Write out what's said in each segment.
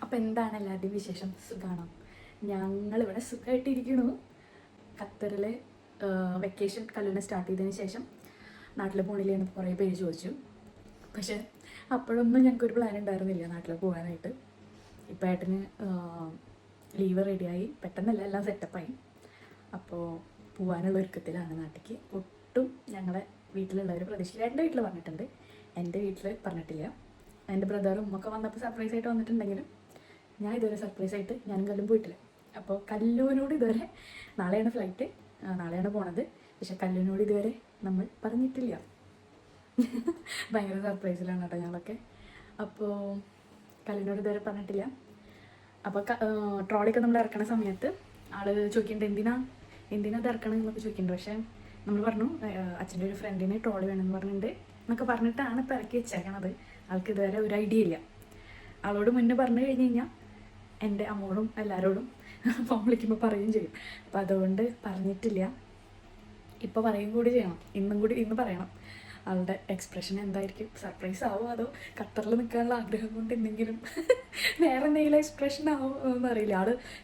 അപ്പോൾ എന്താണ് എല്ലാവരുടെയും വിശേഷം? സുഖമാണോ? ഞങ്ങളിവിടെ സുഖമായിട്ടിരിക്കണു. ഖത്തറിൽ വെക്കേഷൻ കല്യാണം സ്റ്റാർട്ട് ചെയ്തതിന് ശേഷം നാട്ടിൽ പോകണില്ലെന്ന് കുറേ പേര് ചോദിച്ചു. പക്ഷേ അപ്പോഴൊന്നും ഞങ്ങൾക്കൊരു പ്ലാൻ ഉണ്ടായിരുന്നില്ല നാട്ടിൽ പോകാനായിട്ട്. ഇപ്പോൾ ഏട്ടന് ലീവ് റെഡിയായി, പെട്ടെന്നല്ല എല്ലാം സെറ്റപ്പായി. അപ്പോൾ പോകാനുള്ള ഒരുക്കത്തിലാണ് നാട്ടിലേക്ക്. ഒട്ടും ഞങ്ങളെ വീട്ടിലുള്ളവർ പ്രതീക്ഷിച്ചില്ല. എൻ്റെ വീട്ടിൽ പറഞ്ഞിട്ടുണ്ട്, എൻ്റെ വീട്ടിൽ പറഞ്ഞിട്ടില്ല. എൻ്റെ ബ്രദറും ഒക്കെ വന്നപ്പോൾ സർപ്രൈസായിട്ട് വന്നിട്ടുണ്ടെങ്കിലും ഞാൻ ഇതുവരെ സർപ്രൈസായിട്ട് ഞാനും കല്ലും പോയിട്ടില്ല. അപ്പോൾ കല്ലുവിനോട് ഇതുവരെ നാളെയാണ് ഫ്ലൈറ്റ്, നാളെയാണ് പോണത്. പക്ഷെ കല്ലുവിനോട് ഇതുവരെ നമ്മൾ പറഞ്ഞിട്ടില്ല. ഭയങ്കര സർപ്രൈസിലാണ് കേട്ടോ ഞങ്ങളൊക്കെ. അപ്പോൾ കല്ലിനോട് ഇതുവരെ പറഞ്ഞിട്ടില്ല. അപ്പോൾ ട്രോളിയൊക്കെ നമ്മൾ ഇറക്കണ സമയത്ത് ആൾ ചോദിക്കുന്നുണ്ട് എന്തിനാ ഇത് ഇറക്കണം എന്നൊക്കെ ചോദിക്കുന്നുണ്ട്. പക്ഷേ നമ്മൾ പറഞ്ഞു അച്ഛൻ്റെ ഒരു ഫ്രണ്ടിന് ട്രോളി വേണമെന്ന് പറഞ്ഞിട്ടുണ്ട് എന്നൊക്കെ പറഞ്ഞിട്ടാണ് ഇപ്പോൾ ഇറക്കി വെച്ചേക്കണത്. ആൾക്ക് ഇതുവരെ ഒരു ഐഡിയ ഇല്ല. ആളോട് മുന്നേ പറഞ്ഞു കഴിഞ്ഞ് കഴിഞ്ഞാൽ എൻ്റെ അമ്മോടും എല്ലാവരോടും ഫോൺ വിളിക്കുമ്പോൾ പറയുകയും ചെയ്യും. അപ്പോൾ അതുകൊണ്ട് പറഞ്ഞിട്ടില്ല. ഇപ്പോൾ പറയുകയും കൂടി ചെയ്യണം, ഇന്ന് പറയണം. ആളുടെ എക്സ്പ്രഷൻ എന്തായിരിക്കും? സർപ്രൈസ് ആവുമോ അതോ ഖത്തറിൽ നിൽക്കാനുള്ള ആഗ്രഹം കൊണ്ട് എന്തെങ്കിലും വേറെ എന്തെങ്കിലും എക്സ്പ്രഷൻ ആവും എന്നറിയില്ല.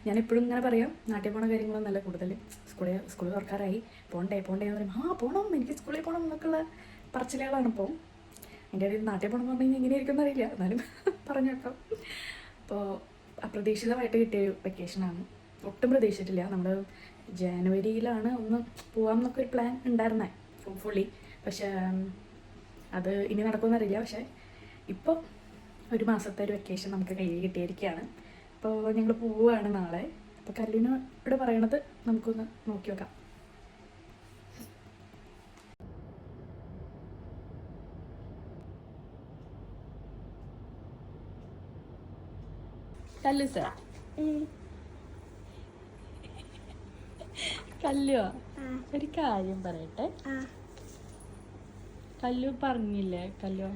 ഞാനെപ്പോഴും ഇങ്ങനെ പറയാം, നാട്ടിൽ പോണ കാര്യങ്ങളൊന്നല്ല കൂടുതൽ. സ്കൂളിൽ തുറക്കാറായി, പോണ്ടേ എന്ന് പറയും. പോകണം, എനിക്ക് സ്കൂളിൽ പോകണം എന്നൊക്കെയുള്ള പറച്ചിലുകളാണ് ഇപ്പോൾ. എൻ്റെ ഇടയിൽ നാട്ടിൽ പോകണം എന്ന് പറഞ്ഞു കഴിഞ്ഞാൽ എങ്ങനെയായിരിക്കും എന്നറിയില്ല, എന്നാലും പറഞ്ഞു വെക്കാം. അപ്പോൾ അപ്രതീക്ഷിതമായിട്ട് കിട്ടിയൊരു വെക്കേഷനാണ്. ഒട്ടും പ്രതീക്ഷിച്ചിട്ടില്ല. നമ്മൾ ജനുവരിയിലാണ് ഒന്ന് പോകാം എന്നൊക്കെ ഒരു പ്ലാൻ ഉണ്ടായിരുന്നത്, ഹോപ്പ്ഫുള്ളി. പക്ഷേ അത് ഇനി നടക്കുമെന്നറിയില്ല. പക്ഷേ ഇപ്പോൾ ഒരു മാസത്തെ ഒരു വെക്കേഷൻ നമുക്ക് കയ്യിൽ കിട്ടിയിരിക്കുകയാണ്. അപ്പോൾ ഞങ്ങൾ പോവുകയാണ് നാളെ. അപ്പോൾ കല്ലിനോട് പറയണത് നമുക്കൊന്ന് നോക്കി വെക്കാം. കല്ലു സാർ, കല്ലു ഒരു കാര്യം പറയട്ടെ. കല്ലു പറഞ്ഞില്ലേ, കല്ലു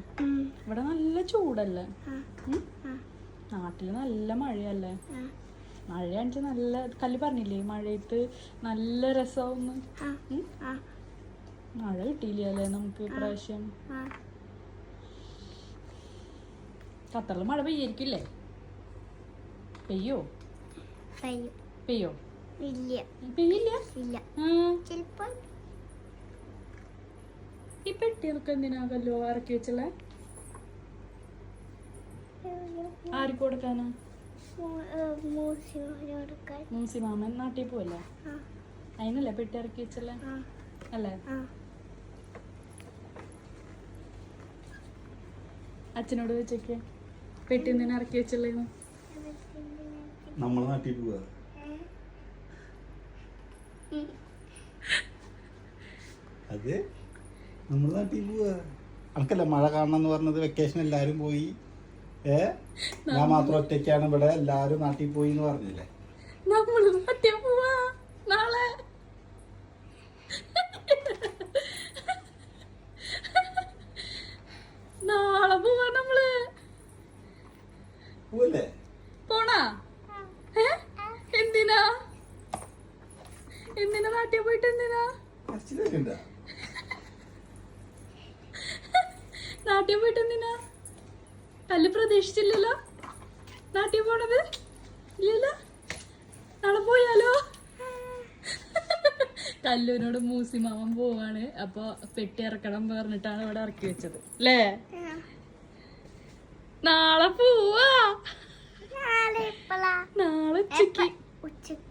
ഇവിടെ നല്ല ചൂടല്ലേ, നാട്ടില് നല്ല മഴയല്ലേ. മഴയാണെന്ന് നല്ല കല്ലു പറഞ്ഞില്ലേ മഴയത്ത് നല്ല രസമാവുന്നു. മഴ കിട്ടിയില്ലേ നമുക്ക് ഇപ്രാവശ്യം? ഖത്തറിൽ മഴ പെയ്യായിരിക്കില്ലേ? പെയ്യോ? പെയ്യില്ല. ഈ പെട്ടിയൊക്കെ എന്തിനാ കല്ലോ ഇറക്കി വെച്ചല്ലേ? ആർക്ക് കൊടുക്കാനാ? മൂസിമാമൻ നാട്ടിൽ പോവല്ലേ, അതിനല്ലേ പെട്ടി ഇറക്കി വെച്ചല്ലേ അല്ലേ? അച്ഛനോട് വെച്ചേക്ക്, പെട്ടി എന്തിനാ ഇറക്കി വെച്ചല്ലേ? നമ്മളെ നാട്ടിൽ പോവാ. അത് നമ്മളെ നാട്ടിൽ പോവാ. അനക്കല്ല മഴ കാണണം എന്ന് പറഞ്ഞത്? വെക്കേഷൻ എല്ലാരും പോയി, ഞാൻ മാത്രം ഒറ്റയ്ക്കാണ് ഇവിടെ, എല്ലാരും നാട്ടിൽ പോയി എന്ന് പറഞ്ഞില്ലേ? നമ്മള് നാട്ടിൽ പോവാ നാളെ. നാളെ പോവാ നമ്മള്. പോവല്ലേ? പോണാ? എന്തിനാ നാട്ടിൽ പോയിട്ട് എന്തിനാ? നാട്ടിൽ പോയിട്ട് എന്തിനാ? കല്ല് പ്രതീക്ഷിച്ചില്ലല്ലോ നാട്ടിൽ പോണത്. ഇല്ലല്ലോ, നാളെ പോയാലോ? കല്ലുവിനോട് മൂസിമാമൻ പോവാണ്. അപ്പൊ പെട്ടി ഇറക്കണം പറഞ്ഞിട്ടാണ് ഇവിടെ ഇറക്കി വെച്ചത് അല്ലേ? നാളെ പോവാ. നാളെ ഉച്ചക്ക്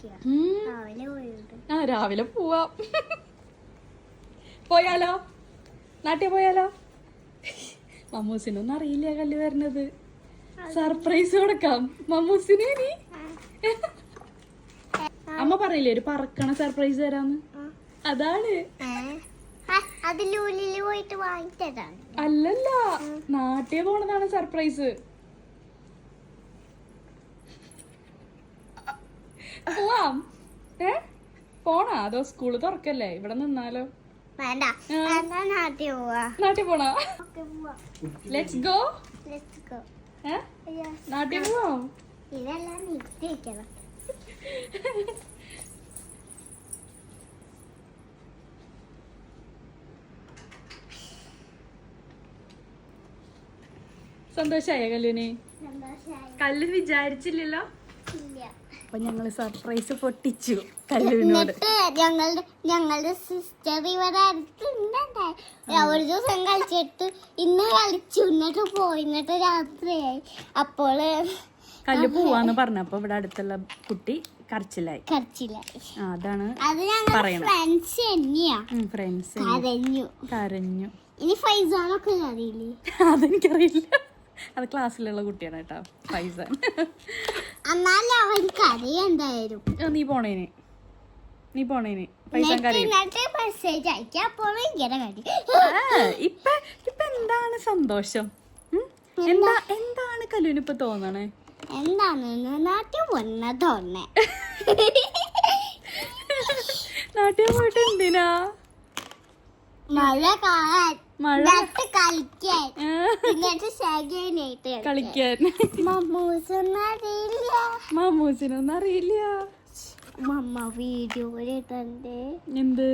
രാവിലെ പോവാ. പോയാലോ? നാട്ടിൽ പോയാലോ? മമ്മൂസിനൊന്നും അറിയില്ല കല്ല് വരണത്. സർപ്രൈസ് കൊടുക്കാം മമ്മൂസിന്. ഇനി അമ്മ പറയില്ലേ ഒരു പറക്കണ സർപ്രൈസ് തരാന്ന്? അതാണ്. അല്ലല്ല, നാട്ടിൽ പോണതാണ് സർപ്രൈസ്. പോവാം. പോണാ അതോ സ്കൂള് തുറക്കല്ലേ, ഇവിടെ നിന്നാലോ? നാട്ടിൽ പോണോ? Let's go. നാട്ടിൽ പോവാം. സന്തോഷായ കല്ലുവിന്? കല്ല് വിചാരിച്ചില്ലല്ലോ. അപ്പൊ ഞങ്ങള് സർപ്രൈസ് പൊട്ടിച്ചു കല്ലുവിനോട്. ഞങ്ങളുടെ സിസ്റ്റർ ഇവിടെ അടുത്തുണ്ടായി. ഒരു ദിവസം കളിച്ചിട്ട് ഇന്ന് കളിച്ചു, എന്നിട്ട് പോയി, എന്നിട്ട് രാത്രിയായി. അപ്പോൾ കല്ല് പോവാന്ന് പറഞ്ഞപ്പോ ഇവിടെ അടുത്തുള്ള കുട്ടി കരച്ചിലായി. അതാണ് അത് ഞങ്ങളുടെ ഫ്രണ്ട്സ് തന്നെയാ. ഫ്രണ്ട്സ് കരഞ്ഞു. ഇനി ഫൈസാനൊക്കെ അറിയില്ലേ? അതെനിക്കറിയില്ല, അത് ക്ലാസ്സിലുള്ള കുട്ടിയാണ് കേട്ടോ ഫൈസാൻ. എന്നാലും അവൻ കരയുണ്ടായിരുന്നു. നീ പോണേന് ഫൈസാൻ കരയും. മെസ്സേജ് അയക്കാം, അപ്പോൾ ഇങ്ങനെ കരി. ഇപ്പൊ എന്താണ് സന്തോഷം? എന്താണ് കല്ലുവിന് ഇപ്പൊ തോന്നണേ? എന്താണെന്ന് നാട്ടിൽ വന്ന തോന്നേ. നാട്ടിൽ പോയിട്ട് എന്തിനാ? മഴ കാണാൻ, മഴ കളിക്കാൻ, എന്നിട്ട് ശേഖരനായിട്ട് കളിക്കാൻ. മമ്മൂസൊന്നും അറിയില്ല. മമ്മൂസിനൊന്നും അറിയില്ല. മമ്മ വീഡിയോ തന്നെ എന്ത്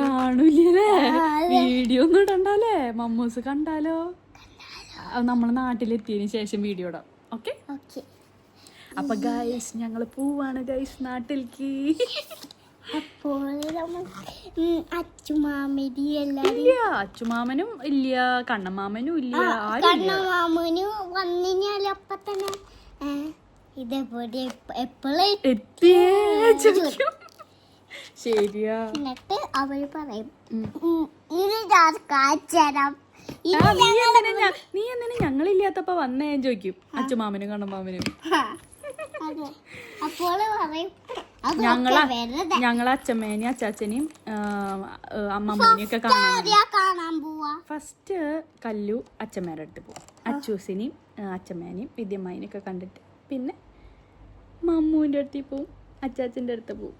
കാണൂലേ? വീഡിയോ ഒന്നും ഇടണ്ടല്ലേ? മമ്മൂസ് കണ്ടാലോ? നമ്മള് നാട്ടിലെത്തിയതിന് ശേഷം വീഡിയോ ഇടാം. ഓക്കെ. അപ്പൊ ഗൈസ് ഞങ്ങള് പോവാണ് ഗൈസ് നാട്ടിലേക്ക്. അപ്പോൾ അച്ചുമാമരി എല്ലാരും ഇല്ല, അച്ചുമാമനും ഇല്ല, കണ്ണമാമനും ഇല്ല, കണ്ണമാമനും വന്നിഞ്ഞാലും അപ്പൊ തന്നെ ഇതേപോലെ എപ്പോഴും എത്തിയേ ശരിയാ. എന്നിട്ട് അവര് പറയും ഇത് കാച്ചരം. നീ എന്തിനാ ഞങ്ങളില്ലാത്തപ്പോ വന്നേ ചോദിക്കും അച്ചുമാമനും കണ്ണമാമനും. അപ്പോൾ പറയും ഞങ്ങളെ അച്ഛമ്മേനെയും അച്ചാച്ചനെയും അമ്മമ്മൂനെയും ഒക്കെ കാണാൻ പോവാ. ഫസ്റ്റ് കല്ലു അച്ഛമ്മേടെ അടുത്ത് പോവും, അച്ചൂസിനെയും അച്ഛമ്മേനെയും വിദ്യമ്മേനെയും ഒക്കെ കണ്ടിട്ട് പിന്നെ മമ്മൂന്റെ അടുത്ത് പോവും, അച്ചാച്ചന്റെ അടുത്ത് പോവും.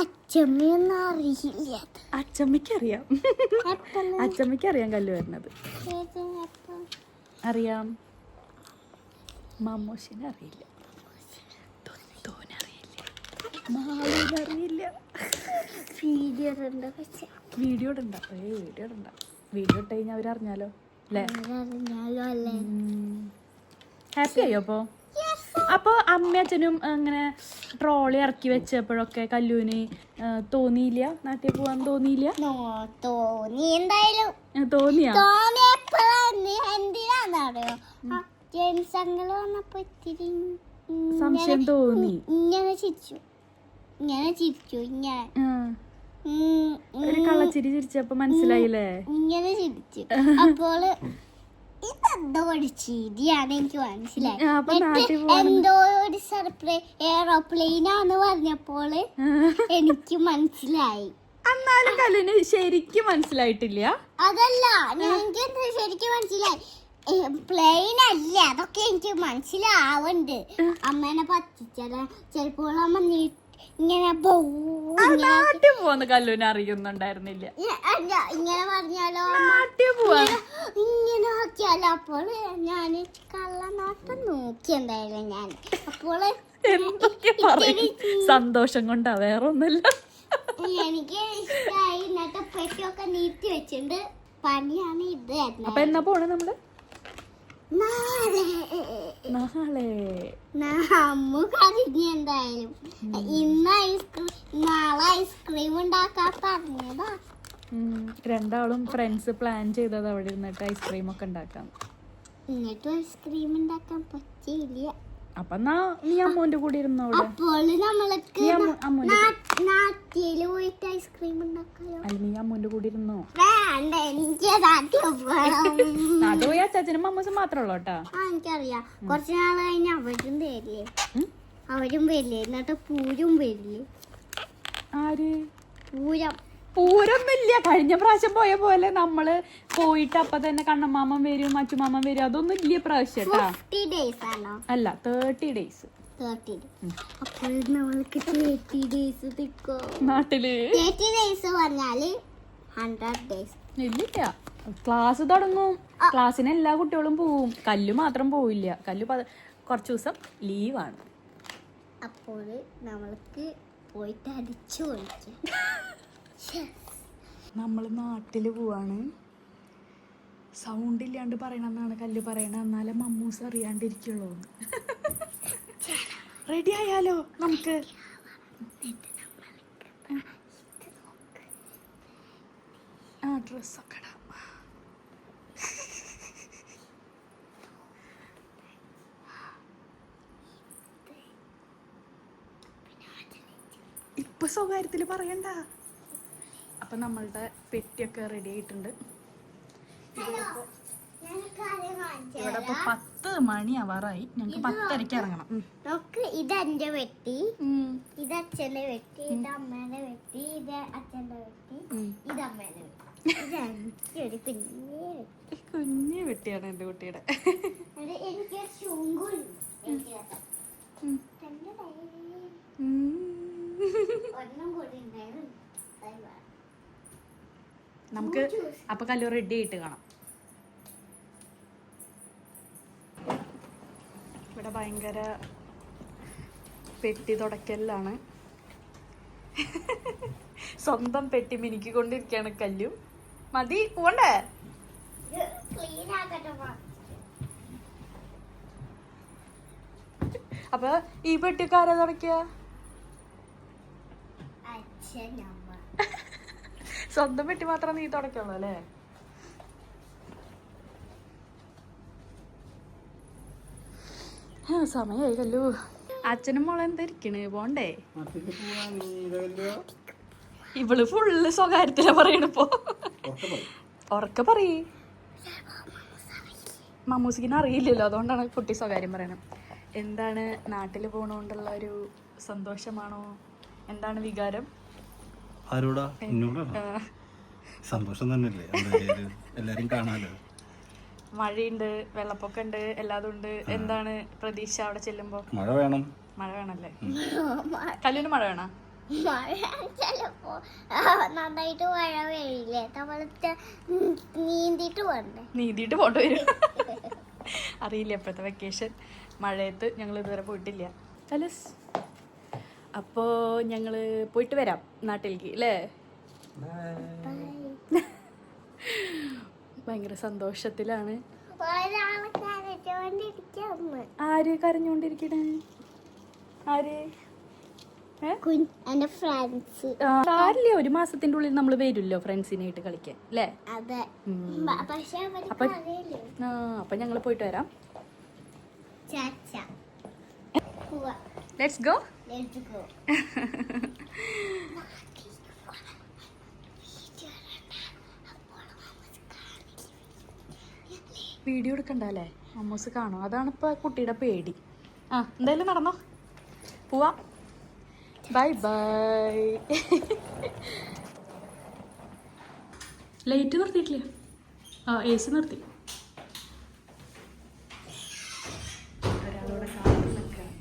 അച്ഛമ്മയൊന്നും അറിയില്ല. അച്ഛമ്മയ്ക്കറിയാം, അച്ഛമ്മയ്ക്കറിയാം കല്ലു വരുന്നത് അറിയാം. മമ്മൂസിനെ അറിയില്ല, അറിയില്ല. വീഡിയോ ഇടണ്ട, വീഡിയോ ഇട്ട് കഴിഞ്ഞാൽ അവരറിഞ്ഞാലോ അല്ലേ? ഹാപ്പി ആയോ അപ്പൊ അമ്മയച്ഛനും അങ്ങനെ ട്രോളി ഇറക്കി വെച്ചപ്പോഴൊക്കെ കല്ലൂന് തോന്നിയില്ല, നാട്ടിൽ പോവാൻ തോന്നിയില്ല? തോന്നി, എന്തായാലും തോന്നിയാ? എന്തിനാന്നറിയോ, ജെൻസങ്ങൾ വന്നപ്പോ ഇത്തിരി സംശയം തോന്നി. ഇങ്ങനെ ചിരിച്ചു ഒരു കള്ളച്ചിരി ചിരിച്ചപ്പോ മനസ്സിലായില്ലേ? ഇങ്ങനെ ചിരിച്ചു. അപ്പോൾ ഇതെന്തോ ഒരു ചിരിയാണ് എനിക്ക് മനസ്സിലായി. എന്തോ ഒരു സർപ്രൈസ് എയറോപ്ലെയിനാന്ന് പറഞ്ഞപ്പോൾ എനിക്ക് മനസ്സിലായി. എന്നാലും കല്ലിന് ശരിക്കും മനസ്സിലായിട്ടില്ല. അതല്ല, എനിക്ക് ശരിക്കും മനസ്സിലായി. പ്ലെയിൻ അല്ല, അതൊക്കെ എനിക്ക് മനസ്സിലാവുന്നുണ്ട്. അമ്മേനെ പറ്റിച്ചാൽ ചിലപ്പോൾ അമ്മ ഇങ്ങനെ നാട്ടിൽ പോകുന്ന കല്ലൂന് അറിയുന്നുണ്ടായിരുന്നില്ല. ഇങ്ങനെ പറഞ്ഞാലോ, ഇങ്ങനെ ആക്കിയാലോ. അപ്പോൾ ഞാൻ കള്ളനാട്ടം നോക്കി എന്തായാലും ഞാൻ. അപ്പോൾ സന്തോഷം കൊണ്ടാ, വേറെ ഒന്നുമില്ല. എനിക്ക് ഇഷ്ടമായി. എന്നിട്ട് പെട്ടിയൊക്കെ നീട്ടി വെച്ചിട്ടുണ്ട്. പണിയാണ് ഇത്. അപ്പൊ എന്നാ പോണേ നമ്മള്? നാളെ അമ്മ കരഞ്ഞ എന്തായാലും. ഇന്ന് നാളെ ഐസ്ക്രീം ഉണ്ടാക്കാൻ പറഞ്ഞതാ. രണ്ടാളും ഫ്രണ്ട്സ് പ്ലാൻ ചെയ്തത് അവിടെ ഇരുന്നിട്ട് ഐസ്ക്രീം ഒക്കെ ഉണ്ടാക്കാം. എന്നിട്ടും ഐസ്ക്രീം ഉണ്ടാക്കാൻ പറ്റിയില്ല. അപ്പൊ നീ അമ്മൂന്റെ കൂടെ ഇരുന്നോ? അപ്പോൾ നമ്മൾക്ക് നാട്ടില് പോയിട്ട് ഐസ്ക്രീം ഉണ്ടാക്കാലോ. അല്ല, നീ അമ്മൂന്റെ കൂടെ ഇരുന്നോ? വേണ്ട, എനിക്ക് നാട്ടിൽ നാട്ടിൽ പോയി അച്ചാച്ചനും മമ്മൂസും മാത്രമേ ഉള്ളൂ കേട്ടാ. എനിക്കറിയാം. കുറച്ച് നാൾ കഴിഞ്ഞ് അവരും വരില്ലേ, എന്നിട്ട് പൂരം വരില്ലേ? ആര്? പൂരമൊന്നുമില്ല. കഴിഞ്ഞ പ്രാവശ്യം പോയ പോലെ നമ്മള് പോയിട്ട് അപ്പൊ തന്നെ കണ്ണമാമൻ വരും, അച്ചുമാമൻ വരും, അതൊന്നും ഇല്ല പ്രാവശ്യം കേട്ടാ. 50 days ആണോ? അല്ല, 30 days. അപ്പോൾ നമ്മൾക്ക് 30 days നാട്ടില് 30 days പറഞ്ഞാല് 100 days. ഇല്ല, ക്ലാസ് തുടങ്ങും. ക്ലാസ്സിന് എല്ലാ കുട്ടികളും പോവും, കല്ലു മാത്രം പോവില്ല. കല്ലു കുറച്ചു ദിവസം ലീവാണ്. അപ്പോൾ നമ്മൾക്ക് പോയിട്ട് അടിച്ചു പൊളിക്കാം. നമ്മള് നാട്ടില് പോവാണ്. സൗണ്ട് ഇല്ലാണ്ട് പറയണമെന്നാണ് കല്ല് പറയണത്, എന്നാലേ മമ്മൂസ് അറിയാണ്ടിരിക്കുള്ളൂ. റെഡി ആയാലോ നമുക്ക്? ആ ഡ്രസ്സൊക്കെ ഇടാം. ഇപ്പൊ സ്വകാര്യത്തിൽ പറയണ്ട. അപ്പൊ നമ്മളുടെ പെട്ടിയൊക്കെ റെഡി ആയിട്ടുണ്ട്. ഇവിടെ ഇപ്പൊ 10 മണി ആവാറായി. ഞങ്ങക്ക് 10:30 ഇറങ്ങണം. നോക്ക്, ഇത് എന്റെ വെട്ടി, ഇത് അച്ഛന്റെ വെട്ടി, ഇത് അമ്മേന്റെ വെട്ടി, ഇത് അച്ഛന്റെ വെട്ടി, ഇത് അമ്മേന്റെ വെട്ടി. ഇത് എനിക്കൊരു കുഞ്ഞു വെട്ടിയാണ് എന്റെ കുട്ടിയുടെ. എനിക്ക് ഒരെണ്ണം കൂടി ഉണ്ടായിരുന്നു. നമുക്ക് അപ്പൊ കല്ലു റെഡി ആയിട്ട് കാണാം. ഇവിടെ ഭയങ്കര പെട്ടി തുടക്കലാണ്. സ്വന്തം പെട്ടി മിനുക്കിക്കൊണ്ടിരിക്കുകയാണ് കല്ലു. മതി പോണ്ടേ? ക്ലീൻ ആക്കട്ടെ. അപ്പൊ ഈ പെട്ടിയൊക്കെ ആരാ തുടക്കുക? സ്വന്തം പെട്ടി മാത്രം നീ തുടക്കുള്ളൂ അല്ലേ? സമയായി കല്ലു. അച്ഛനും മോളെ എന്തായിരിക്കണ്, പോണ്ടേ? ഇവള് ഫുള്ള് സ്വകാര്യത്തിലാ പറയണിപ്പോ. ഉറക്കെ പറയ്. മമ്മൂസിക്കിന് അറിയില്ലല്ലോ, അതുകൊണ്ടാണ് കുട്ടി സ്വകാര്യം പറയണം. എന്താണ് നാട്ടിൽ പോണോണ്ടുള്ള ഒരു സന്തോഷമാണോ? എന്താണ് വികാരം? ആരോടാ? സന്തോഷം തന്നെയല്ലേ, എല്ലാരും കാണാലോ. മഴയുണ്ട്, വെള്ളപ്പൊക്കം ഉണ്ട്, എല്ലാതും ഉണ്ട്. എന്താണ് പ്രതീക്ഷ അവിടെ ചെല്ലുമ്പോ? മഴ വേണം. മഴ വേണല്ലേ? കല്ലിന് മഴ വേണോ? മഴ ചിലപ്പോ നന്നായിട്ട് മഴ പെയ്യില്ലേ, നമ്മള് നീന്തിട്ട് പോണ്ടേ? നീന്തിട്ട് പോണ്ടി വരും. അറിയില്ല ഇപ്പോഴത്തെ വെക്കേഷൻ. മഴയത്ത് ഞങ്ങൾ ഇതുവരെ പോയിട്ടില്ല. അപ്പോ ഞങ്ങള് പോയിട്ട് വരാം നാട്ടിലേക്ക് അല്ലേ? ഭയങ്കര സന്തോഷത്തിലാണ്. ആര് കരഞ്ഞോണ്ടിരിക്കണേ? ആര്? ആരില്ലേ, 1 മാസത്തിന്റെ ഉള്ളിൽ നമ്മൾ വരുമല്ലോ ഫ്രണ്ട്സിനായിട്ട് കളിക്കാൻ അല്ലേ? അപ്പൊ ഞങ്ങള് പോയിട്ട് വരാം. Let's go. വീഡിയോ എടുക്കണ്ടല്ലേ, മമ്മൂസ് കാണും. അതാണ് ഇപ്പൊ കുട്ടിയുടെ പേടി. എന്തായാലും നടന്നോ, പോവാ. Bye bye. ലൈറ്റ് നിർത്തിയിട്ടില്ല. AC നിർത്തി. ഒരാളോടെ കാത്തു നിൽക്കാം.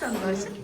സന്തോഷം.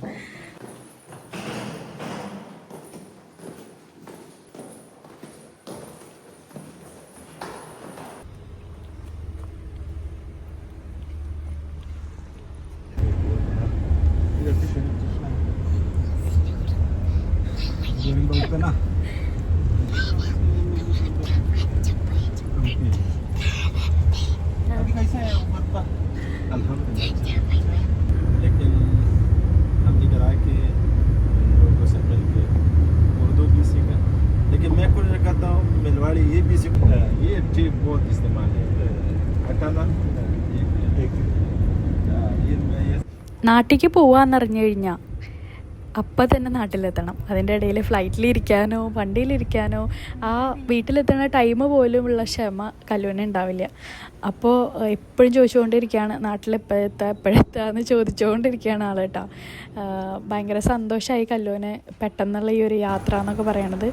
നാട്ടിലേക്ക് പോവാന്നറിഞ്ഞു കഴിഞ്ഞാൽ അപ്പം തന്നെ നാട്ടിലെത്തണം. അതിൻ്റെ ഇടയിൽ ഫ്ലൈറ്റിലിരിക്കാനോ വണ്ടിയിലിരിക്കാനോ ആ വീട്ടിലെത്തുന്ന ടൈം പോലും ഉള്ള ക്ഷമ കല്ലുവിന് ഉണ്ടാവില്ല. അപ്പോൾ എപ്പോഴും ചോദിച്ചുകൊണ്ടിരിക്കുകയാണ് എപ്പോഴെത്താന്ന് ചോദിച്ചുകൊണ്ടിരിക്കുകയാണ് ആൾ കേട്ടോ. ഭയങ്കര സന്തോഷമായി കല്ലുവിന് പെട്ടെന്നുള്ള ഈ ഒരു യാത്ര എന്നൊക്കെ പറയണത്.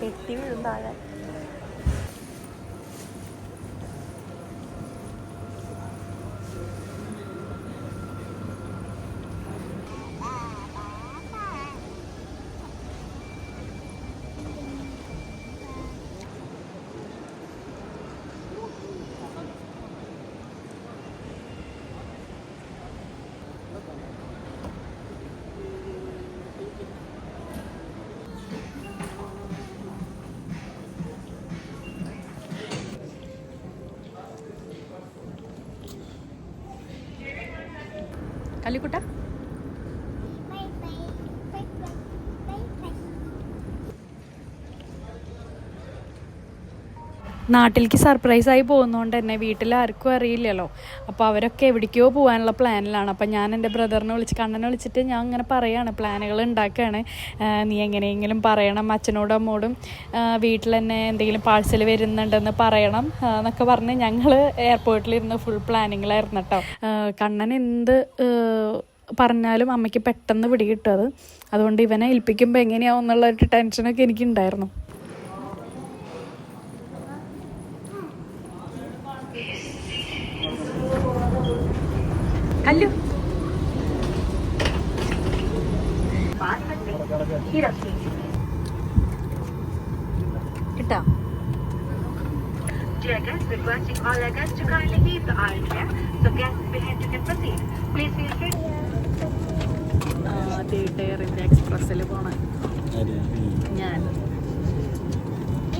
പെട്ടി വീഴും താഴെ. കല്ലിക്കുട്ട bye bye bye bye bye bye. നാട്ടിലേക്ക് സർപ്രൈസായി പോകുന്നതുകൊണ്ട് തന്നെ വീട്ടിൽ ആർക്കും അറിയില്ലല്ലോ. അപ്പോൾ അവരൊക്കെ എവിടേക്കോ പോകാനുള്ള പ്ലാനിലാണ്. അപ്പം ഞാൻ എൻ്റെ ബ്രദറിനെ കണ്ണനെ വിളിച്ചിട്ട് ഞാൻ ഇങ്ങനെ പറയുകയാണ്, പ്ലാനുകൾ ഉണ്ടാക്കുകയാണ്, നീ എങ്ങനെയെങ്കിലും പറയണം അച്ഛനോടും അമ്മോടും, വീട്ടിൽ തന്നെ എന്തെങ്കിലും പാഴ്സൽ വരുന്നുണ്ടെന്ന് പറയണം എന്നൊക്കെ പറഞ്ഞ് ഞങ്ങൾ എയർപോർട്ടിലിരുന്ന് ഫുൾ പ്ലാനിങ്ങിലായിരുന്നു കേട്ടോ. കണ്ണൻ എന്ത് പറഞ്ഞാലും അമ്മയ്ക്ക് പെട്ടെന്ന് പിടികിട്ടും അത്. അതുകൊണ്ട് ഇവനെ ഏൽപ്പിക്കുമ്പോൾ എങ്ങനെയാവും എന്നുള്ളൊരു ടെൻഷനൊക്കെ എനിക്കുണ്ടായിരുന്നു. കല്ലു കിട്ടാ. Dear guests, requesting all our guests to kindly leave the aisle here, so guests behind you can proceed. Please feel free. എയറിൻ്റെ എക്സ്പ്രസ്സിൽ പോണ ഞാൻ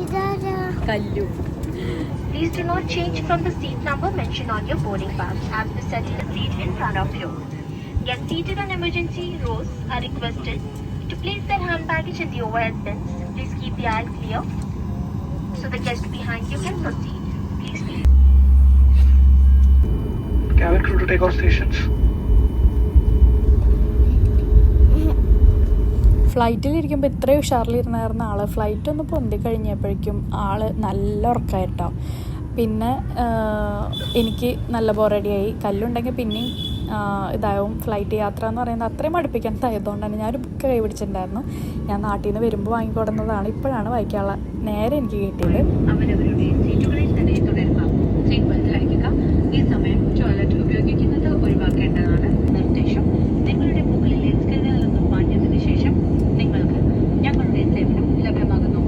ഇതാരാ? കല്ലു. Please do not change from the seat number mentioned on your boarding pass as we set the seat in front of you. Guests seated on emergency rows are requested to place their hand baggage in the overhead bins. Please keep the aisle clear so the guests behind you can proceed. Please be. Cabin crew to take off stations. ഫ്ലൈറ്റിലിരിക്കുമ്പോൾ ഇത്രയും ഉഷാറിലിരുന്നായിരുന്ന ആൾ flight ഒന്ന് പൊന്തി കഴിഞ്ഞപ്പോഴേക്കും ആൾ നല്ല ഉറക്കമായിട്ടോ. പിന്നെ എനിക്ക് നല്ല ബോറടിയായി. കല്ലുണ്ടെങ്കിൽ പിന്നെയും ഇതാവും. ഫ്ലൈറ്റ് യാത്ര എന്ന് പറയുന്നത് അത്രയും അടുപ്പിക്കാത്തതായതുകൊണ്ട് തന്നെ ഞാനൊരു ബുക്ക് കൈ പിടിച്ചിട്ടുണ്ടായിരുന്നു. ഞാൻ നാട്ടിൽ നിന്ന് വരുമ്പോൾ വാങ്ങിക്കൊടുന്നതാണ്. ഇപ്പോഴാണ് വായിക്കാനുള്ള നേരെ എനിക്ക് കിട്ടിയത്. അവരവരുടെ സീറ്റുകളിൽ തന്നെ തുടരുക. സീറ്റ് ബെൽറ്റ് ധരിക്കുക. ഈ സമയം ടോയ്ലറ്റ് ഉപയോഗിക്കുന്നത് ഒഴിവാക്കേണ്ടതാണ്. നിർദ്ദേശം: നിങ്ങളുടെ മുകളിലെ സ്ക്രീനിൽ നിന്നും മാറ്റിയതിനു ശേഷം നിങ്ങൾക്ക് ഞങ്ങളുടെ സേവനം ലഭ്യമാകുന്നു.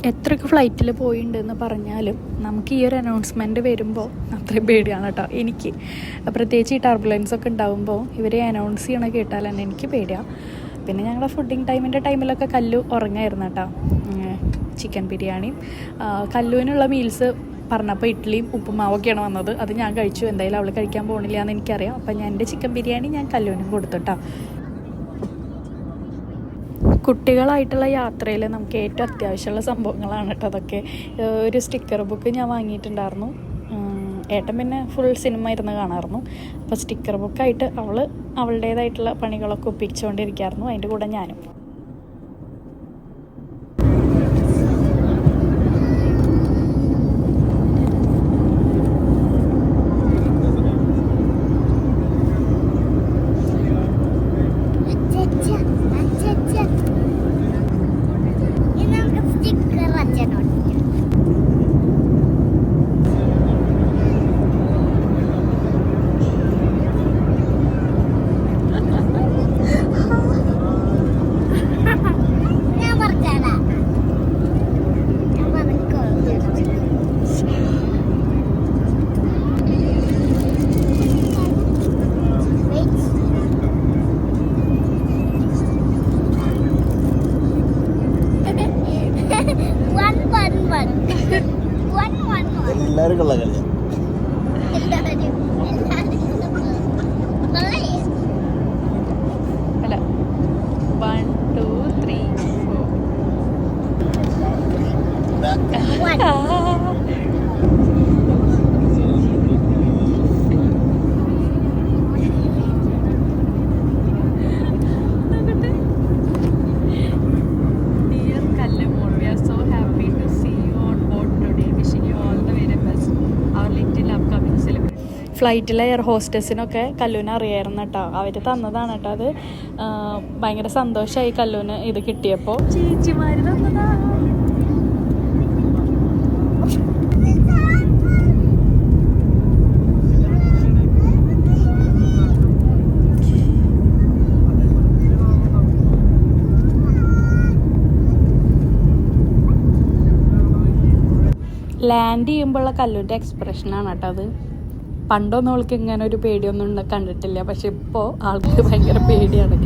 എത്രയൊക്കെ ഫ്ലൈറ്റിൽ പോയിട്ടുണ്ടെന്ന് പറഞ്ഞാലും നമുക്ക് ഈ ഒരു അനൗൺസ്മെൻറ്റ് വരുമ്പോൾ അത്രയും പേടിയാണ് കേട്ടോ എനിക്ക്. പ്രത്യേകിച്ച് ഈ ടർബുലൻസ് ഒക്കെ ഉണ്ടാകുമ്പോൾ ഇവരെ അനൗൺസ് ചെയ്യണ കേട്ടാൽ തന്നെ എനിക്ക് പേടിയാണ്. പിന്നെ ഞങ്ങളുടെ ഫുഡിങ് ടൈമിലൊക്കെ കല്ലു ഉറങ്ങായിരുന്നു കേട്ടോ. ചിക്കൻ ബിരിയാണിയും കല്ലുവിനുള്ള മീൽസ് പറഞ്ഞപ്പോൾ ഇഡ്ഡലിയും ഉപ്പുമാവൊക്കെയാണ് വന്നത്. അത് ഞാൻ കഴിച്ചു. എന്തായാലും അവൾ കഴിക്കാൻ പോകണില്ല എന്ന് എനിക്കറിയാം. അപ്പം ഞാൻ എൻ്റെ ചിക്കൻ ബിരിയാണി ഞാൻ കല്ലുവിനും കൊടുത്തുട്ടോ. കുട്ടികളായിട്ടുള്ള യാത്രയിൽ നമുക്ക് ഏറ്റവും അത്യാവശ്യമുള്ള സംഭവങ്ങളാണ് കേട്ടോ അതൊക്കെ. ഒരു സ്റ്റിക്കർ ബുക്ക് ഞാൻ വാങ്ങിയിട്ടുണ്ടായിരുന്നു. ഏട്ടൻ പിന്നെ ഫുൾ സിനിമ ഇരുന്ന് കാണാമായിരുന്നു. അപ്പോൾ സ്റ്റിക്കർ ബുക്കായിട്ട് അവളുടേതായിട്ടുള്ള പണികളൊക്കെ ഒപ്പിച്ചുകൊണ്ടിരിക്കുകയായിരുന്നു. അതിൻ്റെ കൂടെ ഞാനും. എല്ലാവരും കൊള്ള കളിയാണ്. അല്ല 1 2 3 4 ഫ്ലൈറ്റിലെ എയർ ഹോസ്റ്റസിനൊക്കെ കല്ലുവിനെ അറിയായിരുന്നു കേട്ടോ. അവർ തന്നതാണ് കേട്ടോ അത്. ഭയങ്കര സന്തോഷമായി കല്ലുവിന് ഇത് കിട്ടിയപ്പോൾ. ചേച്ചിമാർ തന്നതാ. ലാൻഡ് ചെയ്യുമ്പോഴുള്ള കല്ലുവിൻ്റെ എക്സ്പ്രഷനാണ് കേട്ടോ അത്. പണ്ടൊന്നും അവൾക്ക് ഇങ്ങനെ ഒരു പേടിയൊന്നും കണ്ടിട്ടില്ല. പക്ഷെ ഇപ്പോൾ ആൾക്ക് ഭയങ്കര പേടിയാണ്.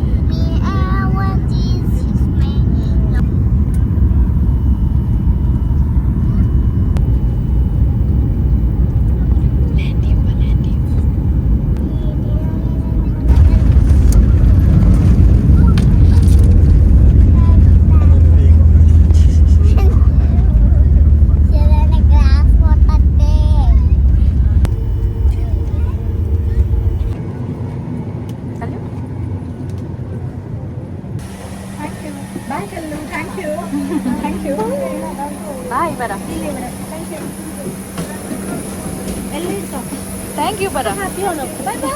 താങ്ക് യു പറ. Happy Onam. By bye.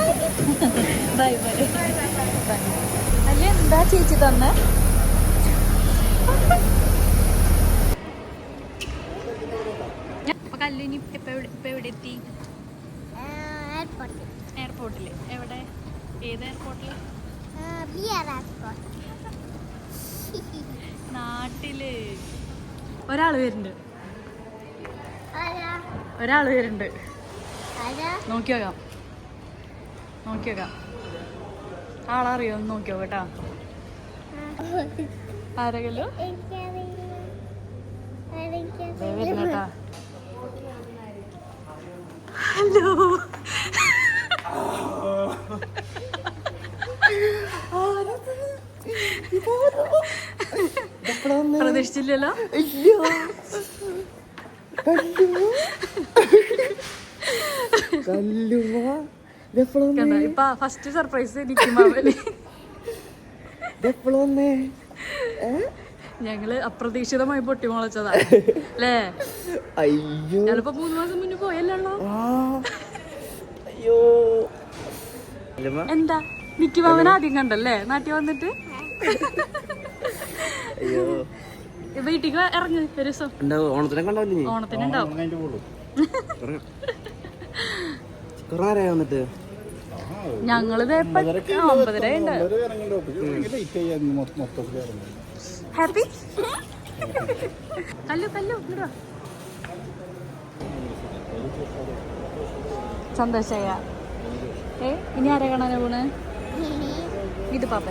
Bye by. അല്ല എന്താ ചേച്ചി തന്നെ? അപ്പൊ കല്ലിനി ഇപ്പൊ എവിടെ എത്തി? എയർപോർട്ട്. എയർപോർട്ടില്. എവിടെ? ഏത് എയർപോർട്ടില്? BR airport. നാട്ടില്. ഒരാള് വരുന്നുണ്ട്. ആരാ? ഒരാള് വരുന്നുണ്ട്. ആരാ? നോക്കി നോക്കാം. നോക്കി നോക്കാം. ആളറിയോ? ഒന്ന് നോക്കിയോ കേട്ടാ. ആരെങ്കിലും എനിക്കറിയില്ല. വരുന്നേട്ടാ. ഹലോ. പ്രതീക്ഷിച്ചില്ലല്ലോ. ഇപ്പൊ ഫസ്റ്റ് സർപ്രൈസ് എനിക്ക് മാമന്. ഞങ്ങള് അപ്രതീക്ഷിതമായി പൊട്ടി മുളച്ചതാ അല്ലേ? ഞങ്ങളിപ്പോ 3 മാസം മുന്നേ പോയല്ലോ. എന്താ മിക്കി മാമൻ ആദ്യം കണ്ടല്ലേ നാട്ടിൽ വന്നിട്ട്? വീട്ടിക്ക് ഇറങ്ങി ഒരു ദിവസം. ഓണത്തിനുണ്ടാവും. ഞങ്ങളിത് 9:30 ഉണ്ട്. ഹാപ്പി കല്ലു കല്ലു ഇങ്ങോട്ട് വാ. സന്തോഷായ. ഇനി ആരെ കാണാനാ പോണ്? ഇത് പാപ്പ.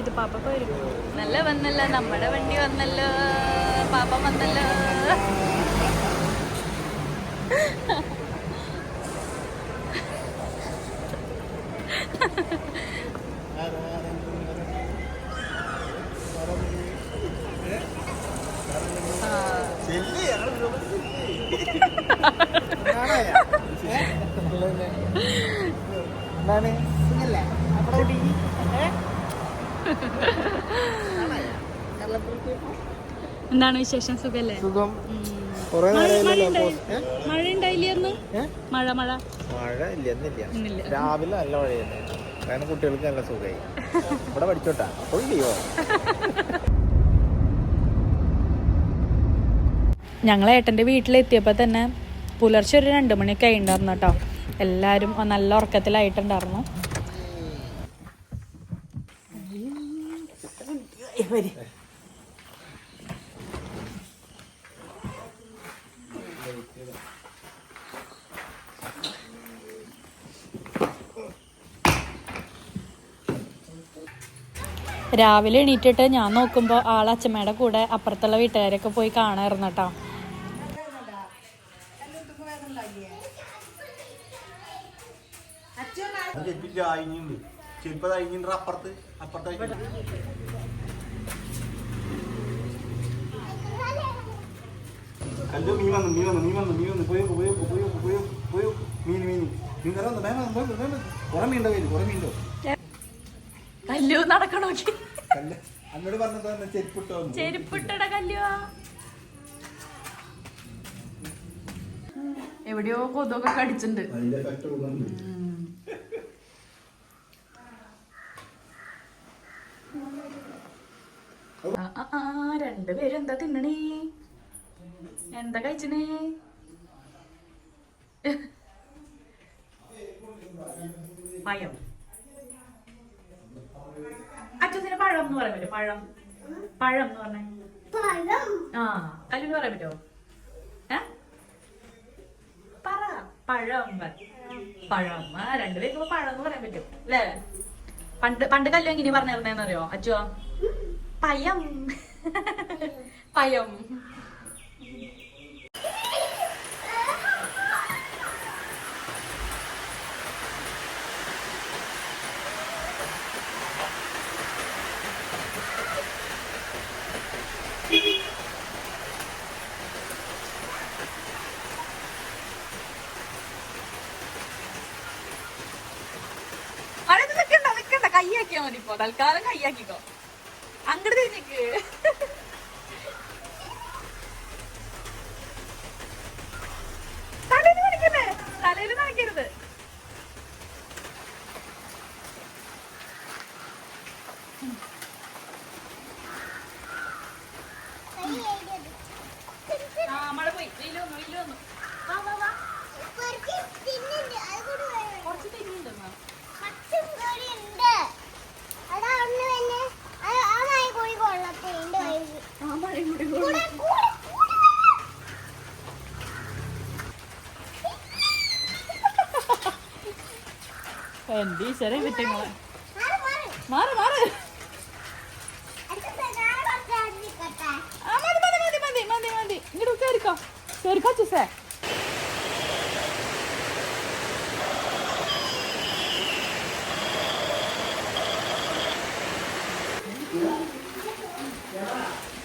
ഇത് പാപ്പ വരും. നല്ല വന്നല്ലോ, നമ്മുടെ വണ്ടി വന്നല്ലോ, പാപ്പ വന്നല്ലോ. എന്താണ് വിശേഷം? സുഖല്ലേ? സുഖം. മഴ ഉണ്ടായില്ലായിരുന്നു? മഴ മഴ മഴ ഇല്ല. രാവിലെ നല്ല മഴയല്ലേ. കാരണം കുട്ടികൾക്ക് നല്ല സുഖമായി. ഇവിടെ പഠിച്ചോട്ടാ. അപ്പോൾ ലീവോ? ഞങ്ങൾ ഏട്ടൻ്റെ വീട്ടിലെത്തിയപ്പോൾ തന്നെ പുലർച്ചെ ഒരു 2 മണിയൊക്കെ ആയിട്ടുണ്ടായിരുന്നു കേട്ടോ. എല്ലാവരും നല്ല ഉറക്കത്തിലായിട്ടുണ്ടായിരുന്നു. രാവിലെ എണീറ്റിട്ട് ഞാൻ നോക്കുമ്പോൾ അച്ഛമ്മയുടെ കൂടെ അപ്പുറത്തുള്ള വീട്ടുകാരൊക്കെ പോയി കാണാറുന്നു കേട്ടോ. കല്ലു നടക്കണോക്കി ചെരുപ്പിട്ടട കല്ലു. എവിടെയോ കൊതൊക്കെ കടിച്ചിട്ടുണ്ട്. രണ്ടുപേരും എന്താ തിന്നണേ? എന്താ കഴിച്ചണേ? പഴം. അച്ഛന് പഴം എന്ന് പറയാൻ പറ്റും? പഴം പഴം എന്ന് പറഞ്ഞേ. ആ കല്ലിന് പറയാൻ പറ്റുമോ? പറ പഴം. പഴം. രണ്ടുപേർക്കും പഴം എന്ന് പറയാൻ പറ്റും അല്ലേ? പണ്ട് കല്ലു എങ്ങനെ പറഞ്ഞിരുന്നേന്നറിയോ അച്ഛോ? പയം. പയം. നിക്കണ്ട കയ്യാക്കിയാ മതി. ഇപ്പൊ തൽക്കാലം കയ്യാക്കിക്കോ. അങ്ങോട്ട് തിരിഞ്ഞിക്ക്. ഉണ്ട്, അത് കൂടി വേണം. കുറച്ച് തെങ്ങിണ്ടെന്നാ പത്തും കൂടി ഉണ്ട്. അതാ ഒന്ന് തന്നെ. ആ നായ കോഴി കൊള്ളത്തെ എന്റെ വയസ്സ്. ആ മഴയും കൂടി കൂടെ, കൂടെ, കൂടെ. എന്റെ ഈശ്വര വിറ്റങ്ങളെ മാറ്, മാറ്. മാറ് മാറ് അച്ഛൻ ഞാൻ കുറച്ച് നിൽക്കട്ടെ. ആ മതി മതി മതി മതി മതി മതി ഇങ്ങോട്ട് കേറിക്കോ കേറിക്കോ ചൂസേ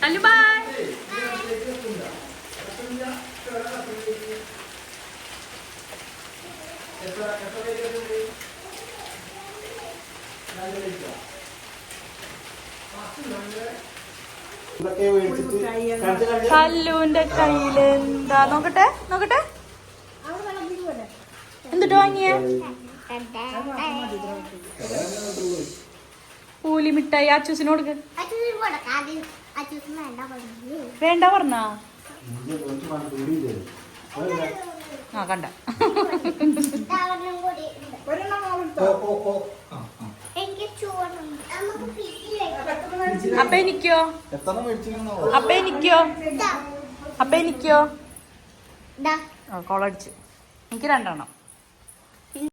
അല്ലു ബൈ ഇതൊക്കെ മേടിച്ചിട്ട് കണ്ട് കണ്ട് കല്ലുവിന്റെ കയ്യില് എന്താ നോക്കട്ടെ നോക്കട്ടെ എന്നിട്ട് വാങ്ങിയേ പൂലി മിഠായി അച്ചൂസിന് കൊടുക്ക് അച്ഛൻ കൊടുക്കാം. ആദ്യം അച്ഛൻ വേണ്ട പറഞ്ഞു. വേണ്ട പറഞ്ഞാ കുറച്ച് പണം കൂടിയില്ലേ? ആ കണ്ട ഒരെണ്ണം കൂടി ഉണ്ട്. ഓ. എനിക്ക് ചൂടുണ്ട്. നമുക്ക് ഫ്രിഡ്ജിൽ വെക്കാം. അപ്പൊ എനിക്കോ എത്ര മേടിച്ചിരുന്നോ? അപ്പൊ എനിക്കോ ഇതാ, അപ്പൊ എനിക്കോ ഇതാ. കോളടിച്ച് എനിക്ക് 2 എണ്ണം